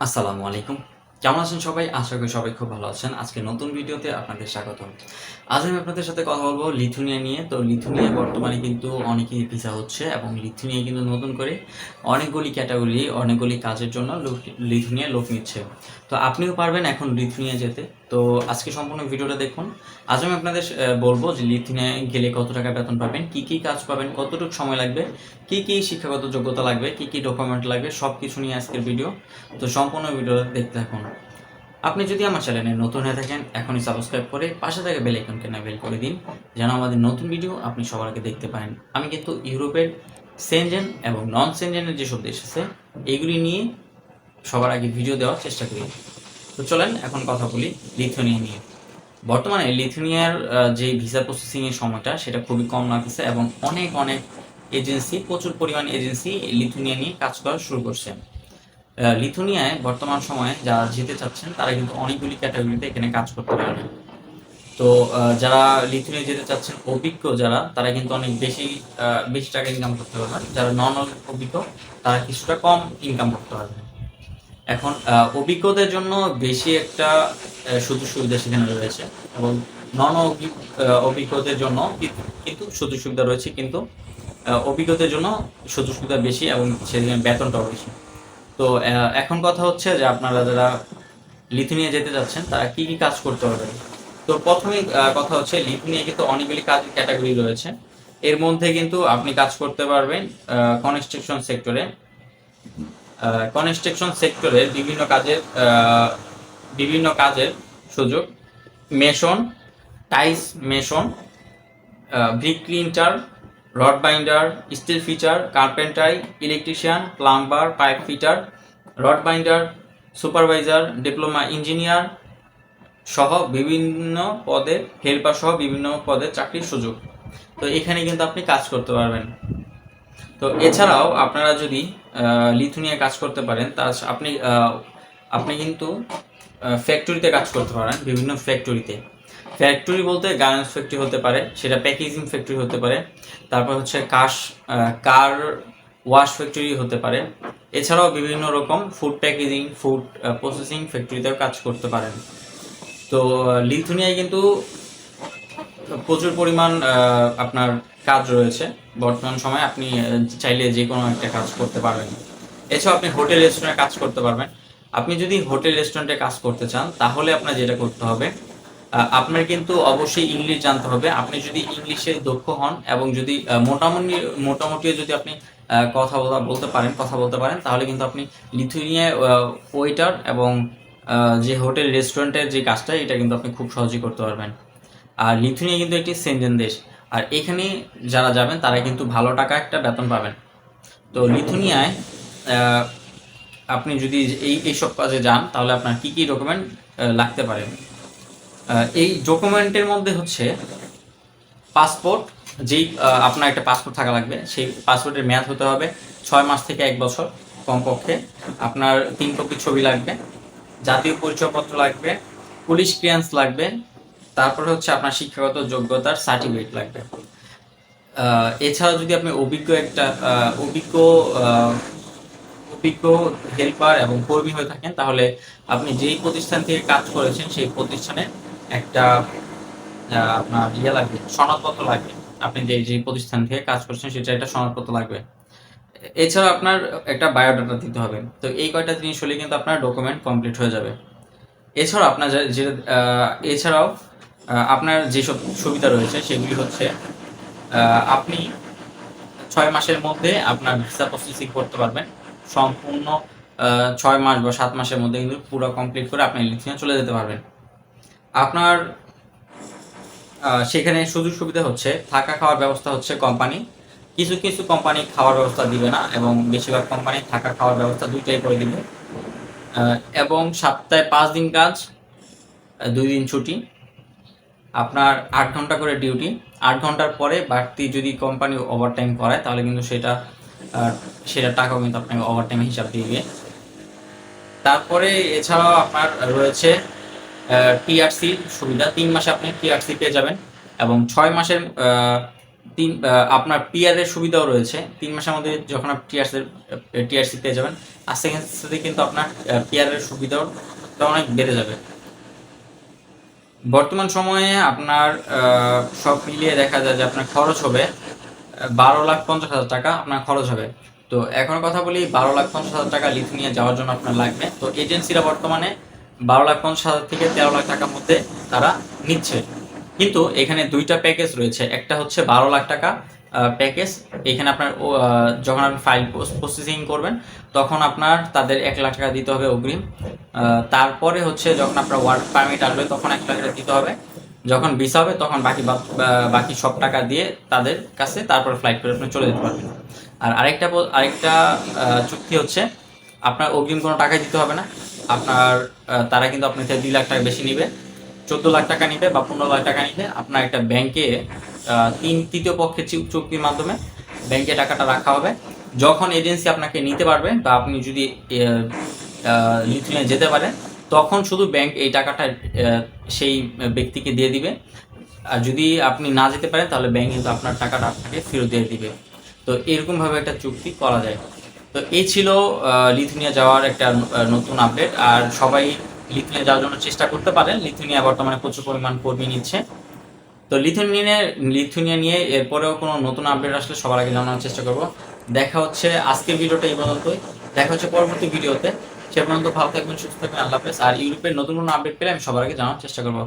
আসসালামু আলাইকুম। কেমন আছেন সবাই? আশা করি সবাই খুব ভালো আছেন। আজকে নতুন ভিডিওতে আপনাদের স্বাগতম। আজ আমি আপনাদের সাথে কথা বলব লিথুনিয়া নিয়ে। তো লিথুনিয়া বর্তমানে কিন্তু অনেকেই ভিসা হচ্ছে এবং লিথুনিয়া কিন্তু নতুন করে অনেকগুলি ক্যাটাগরি, অনেকগুলি কাজের জন্য লিথুনিয়া লোক নিচ্ছে। তো আপনিও পারবেন এখন লিথুনিয়া যেতে। তো আজকে সম্পূর্ণ ভিডিওটা দেখুন। আজ আমি আপনাদের বলব যে লিথুনিয়ায় গেলে কত টাকা বেতন পাবেন, কি কাজ পাবেন, কতটুকু সময় লাগবে, কি শিক্ষাগত যোগ্যতা লাগবে, কি ডকুমেন্ট লাগবে, সবকিছু নিয়ে আজকের ভিডিও। তো সম্পূর্ণ ভিডিও দেখতে থাকুন। আপনি যদি আমার চ্যানেলে নতুন হয়ে থাকেন এখনই সাবস্ক্রাইব করে পাশে থাকা বেল আইকনকে এনেবল করে দিন, যেন আমাদের নতুন ভিডিও আপনি সবার আগে দেখতে পারেন। আমি কিন্তু ইউরোপের সেনজেন এবং নন সেনজেনের যেসব দেশ আছে এইগুলি নিয়ে সবার আগে ভিডিও দেওয়ার চেষ্টা করি। তো চলেন এখন কথা বলি লিথুনিয়া নিয়ে। বর্তমানে লিথুনিয়ার যে ভিসা প্রসেসিংয়ের সময়টা সেটা খুবই কম লাগতেছে এবং অনেক অনেক এজেন্সি, প্রচুর পরিমাণ এজেন্সি লিথুনিয়া নিয়ে কাজ করা শুরু করছে। লিথুনিয়ায় বর্তমান সময়ে যারা যেতে চাচ্ছেন তারা কিন্তু অনেকগুলি ক্যাটাগরিতে এখানে কাজ করতে পারবেন। তো যারা লিথুনিয়া যেতে চাচ্ছেন অভিজ্ঞ যারা, তারা কিন্তু অনেক বেশি বেশি টাকা ইনকাম করতে পারবেন। যারা নন অভিজ্ঞ তারা কিছুটা কম ইনকাম করতে পারবেন। এখন অভিজ্ঞদের জন্য বেশি একটা সুযোগ সুবিধা সেখানে রয়েছে এবং নন অভিজ্ঞদের জন্য কিন্তু সুযোগ সুবিধা রয়েছে, কিন্তু অভিজ্ঞদের জন্য সুযোগ সুবিধা বেশি এবং সেখানে বেতনটাও বেশি। তো এখন কথা হচ্ছে যে আপনারা যারা লিথুনিয়া যেতে যাচ্ছেন তারা কি কাজ করতে পারবেন। তো প্রথমেই কথা হচ্ছে লিথুনিয়া কিন্তু অনেকগুলি কাজের ক্যাটাগরি রয়েছে। এর মধ্যে কিন্তু আপনি কাজ করতে পারবেন কনস্ট্রাকশন সেক্টরে। কনস্ট্রাকশন সেক্টরের বিভিন্ন কাজের সুযোগ: মেশন, টাইলস মেশন, ব্রিক ক্লিনটার, rod binder, steel fitter, carpentry, electrician, plumber, pipe fitter, rod binder, supervisor, diploma engineer সহ বিভিন্ন পদে, হেল্পার সহ বিভিন্ন পদে চাকরির সুযোগ। তো এখানে কিন্তু আপনি কাজ করতে পারবেন। তো এছাড়াও আপনারা যদি লিথুনিয়া কাজ করতে পারেন তা আপনি কিন্তু ফ্যাক্টরিতে কাজ করতে পারেন, বিভিন্ন ফ্যাক্টরিতে। ফ্যাক্টরি বলতে গার্মেন্টস ফ্যাক্টরি হতে পারে, সেটা প্যাকেজিং ফ্যাক্টরি হতে পারে, তারপর হচ্ছে কার ওয়াশ ফ্যাক্টরি হতে পারে। এছাড়াও বিভিন্ন রকম ফুড প্যাকেজিং, ফুড প্রসেসিং ফ্যাক্টরিতেও কাজ করতে পারেন। তো লিথুনিয়ায় কিন্তু প্রচুর পরিমাণ আপনার কাজ রয়েছে। বর্তমান সময়ে আপনি চাইলে যে কোনো একটা কাজ করতে পারবেন। এছাড়াও আপনি হোটেল রেস্টুরেন্টে কাজ করতে পারবেন। আপনি যদি হোটেল রেস্টুরেন্টে কাজ করতে চান তাহলে আপনার যেটা করতে হবে, আপনার কিন্তু অবশ্যই ইংলিশ জানতে হবে। আপনি যদি ইংলিশে দক্ষ হন এবং যদি মোটামুটিও যদি আপনি কথা বলতে পারেন তাহলে কিন্তু আপনি লিথুনিয়ায় ওয়েটার এবং যে হোটেল রেস্টুরেন্টের যে কাজটা এটা কিন্তু আপনি খুব সহজেই করতে পারবেন। আর লিথুনিয়া কিন্তু একটি সেনজেন দেশ, আর এখানে যারা যাবেন তারা কিন্তু ভালো টাকা একটা বেতন পাবেন। তো লিথুনিয়ায় আপনি যদি এইসব কাজে যান তাহলে আপনার কি ডকুমেন্ট লাগতে পারে। এই ডকুমেন্টের মধ্যে হচ্ছে পাসপোর্ট, যেই আপনার একটা পাসপোর্ট থাকা লাগবে। সেই পাসপোর্টের মেয়াদ হতে হবে 6 মাস থেকে 1 বছর কমপক্ষে। আপনার 3 কপি ছবি লাগবে, জাতীয় পরিচয়পত্র লাগবে, পুলিশ ক্লিয়ারেন্স লাগবে, তারপরে হচ্ছে আপনার শিক্ষাগত যোগ্যতার সার্টিফিকেট লাগবে। এছাড়া যদি আপনি অভিজ্ঞ অভিজ্ঞ হেল্পার এবং কর্মী হয়ে থাকেন তাহলে আপনি যেই প্রতিষ্ঠান থেকে কাজ করেছেন সেই প্রতিষ্ঠানে একটা আপনার লাগবে, সনদপত্র লাগবে। আপনি যে প্রতিষ্ঠান থেকে কাজ করছেন সেটা একটা সনদপত্র লাগবে। এছাড়া আপনার একটা বায়োডাটা দিতে হবে। তো এই কয়টা জিনিস হলে কিন্তু আপনার ডকুমেন্ট কমপ্লিট হয়ে যাবে। এছাড়াও আপনার এছাড়াও আপনার যেসব সুবিধা রয়েছে সেগুলি হচ্ছে আপনি 6 মাসের মধ্যে আপনার ভিসা প্রসেসিং করতে পারবেন। সম্পূর্ণ 6 মাস বা 7 মাসের মধ্যে কিন্তু পুরো কমপ্লিট করে আপনি লিথুনিয়া চলে যেতে পারবেন। আপনার সেখানে সুযোগ সুবিধা হচ্ছে থাকা খাওয়ার ব্যবস্থা হচ্ছে কোম্পানি, কিছু কিছু কোম্পানি খাওয়ার ব্যবস্থা দিবে না এবং বেশিরভাগ কোম্পানি থাকা খাওয়ার ব্যবস্থা দুইটাই করে দিবে। এবং সপ্তাহে 5 দিন কাজ, 2 দিন ছুটি। আপনার 8 ঘন্টা করে ডিউটি। 8 ঘন্টার পরে বাড়তি যদি কোম্পানি ওভারটাইম করায় তাহলে কিন্তু সেটার টাকাও কিন্তু আপনাকে ওভারটাইম হিসাব দিবে। তারপরে এছাড়াও আপনার রয়েছে টিআরসি সুবিধা। 3 মাসে আপনি টিআরসি পেয়ে যাবেন এবং 6 মাসের আপনার পিআর এর সুবিধাও রয়েছে। 3 মাসের মধ্যে যখন আপনি টিআরসি পেয়ে যাবেন, আস্তে আস্তে কিন্তু আপনার পিআর এর সুবিধাও অনেক বেড়ে যাবে। বর্তমান সময়ে আপনার সব মিলিয়ে দেখা যায় যে আপনার খরচ হবে 12,50,000 টাকা আপনার খরচ হবে। তো এখন কথা বলি 12,50,000 টাকা লিথুয়ানিয়া যাওয়ার জন্য আপনার লাগবে। তো এজেন্সিরা বর্তমানে 12,50,000 থেকে 13 লাখ টাকার মধ্যে তারা নিচ্ছে। কিন্তু এখানে দুইটা প্যাকেজ রয়েছে। একটা হচ্ছে 12 লাখ টাকা প্যাকেজ। এখানে আপনার যখন আপনি ফাইল প্রসেসিং করবেন তখন আপনার তাদের 1 লাখ টাকা দিতে হবে অগ্রিম। তারপরে হচ্ছে যখন আপনার ওয়ার্ক পারমিট আসবে তখন 1 লাখ টাকা দিতে হবে। যখন ভিসা হবে তখন বাকি সব টাকা দিয়ে তাদের কাছে তারপর ফ্লাইট করে আপনি চলে যেতে পারবেন। আর আরেকটা চুক্তি হচ্ছে আপনার অগ্রিম কোনো টাকা দিতে হবে না। আপনার তারা কিন্তু আপনার থেকে 2 লাখ টাকা বেশি নিবে, 14 লাখ টাকা নিবে বা 15 লাখ টাকা নিবে। আপনার একটা ব্যাংকে তৃতীয় পক্ষের চুক্তির মাধ্যমে ব্যাংকে টাকাটা রাখা হবে। যখন এজেন্সি আপনাকে নিতে পারবে বা আপনি যদি লিথুয়ানিয়া যেতে পারেন তখন শুধু ব্যাংক এই টাকাটা সেই ব্যক্তিকে দিয়ে দিবে। আর যদি আপনি না যেতে পারেন তাহলে ব্যাংক কিন্তু আপনার টাকাটা আপনাকে ফেরত দিয়ে দিবে। তো এরকমভাবে একটা চুক্তি করা যায়। তো এই ছিল লিথুয়ানিয়া যাওয়ার একটা নতুন আপডেট। আর সবাই লিথুয়ানিয়া যাওয়ার জন্য চেষ্টা করতে পারেন। লিথুয়ানিয়া বর্তমানে প্রচুর পরিমাণ কর্মী নিচ্ছে। তো লিথুয়ানিয়া নিয়ে এরপরেও কোনো নতুন আপডেট আসলে সবার আগে জানানোর চেষ্টা করব। দেখা হচ্ছে আজকের ভিডিওটা এই পর্যন্তই। দেখা হচ্ছে পরবর্তী ভিডিওতে। সে পর্যন্ত ভালো থাকবেন, সুস্থ থাকবেন। আল্লাহ হাফেজ। আর ইউরোপের নতুন কোনো আপডেট পেলে আমি সবার আগে জানার চেষ্টা করবো।